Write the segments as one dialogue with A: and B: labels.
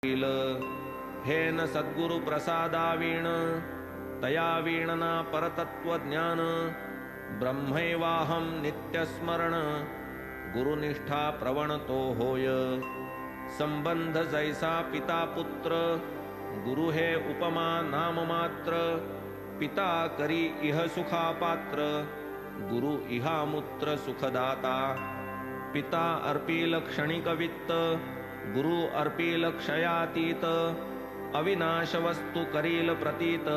A: हे न सद्गुरु प्रसादावीण तया वीणना परतत्व ज्ञान ब्रह्मैवाहं नित्यस्मरण गुरुनिष्ठा प्रवणतो होय संबंध जैसा पिता पुत्र गुरु हे उपमा नाम मात्र पिता करी इह सुखा पात्र गुरु इहामुत्र सुखदाता पिता अर्पील क्षणिक वित्त गुरु अर्पील क्षयातीत अविनाश वस्तु करील प्रतीत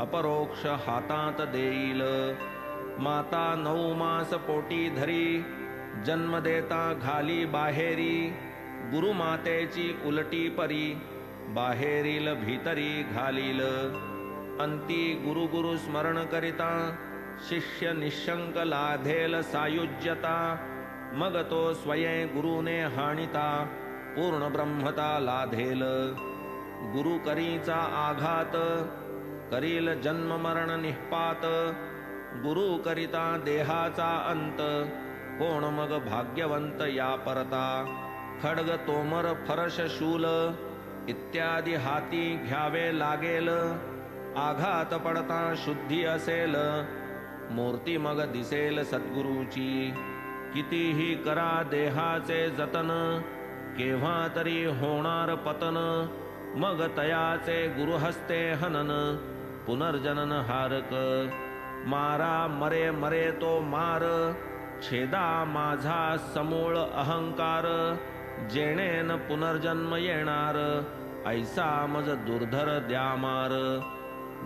A: अपरोक्ष हातात देईल माता 9 मास पोटी धरी जन्म देता घाली बाहेरी गुरु मातेची उलटी परी बाहेरील भीतरी घालील अंती गुरु गुरु स्मरण करिता शिष्य निशंक लाधेल सायुज्यता मग तो स्वयं गुरुने हाणिता पूर्ण ब्रह्मता लाधेल गुरु करीचा आघात करील जन्म मरण निःपात गुरु करिता देहाचा अंत कोण मग भाग्यवंत या परता खड्ग तोमर फरश शूल इत्यादी हाती घ्यावे लागेल आघात पडता शुद्धी असेल मूर्ती मग दिसेल सद्गुरूची कितीही करा देहाचे जतन केव्हा तरी होणार पतन मग तयाचे गुरुहस्ते हनन पुनर्जनन हारक मारा मरे मरे तो मार छेदा माझा समूळ अहंकार जेणेन पुनर्जन्म येणार ऐसा मज दुर्धर द्या मार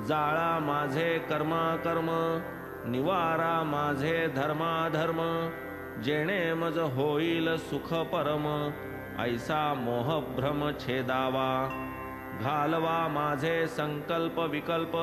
A: जाळा माझे कर्माकर्म निवारा माझे धर्माधर्म जेणे मज होईल सुख परम ऐसा मोहभ्रम छेदावा घालवा माझे संकल्प विकल्प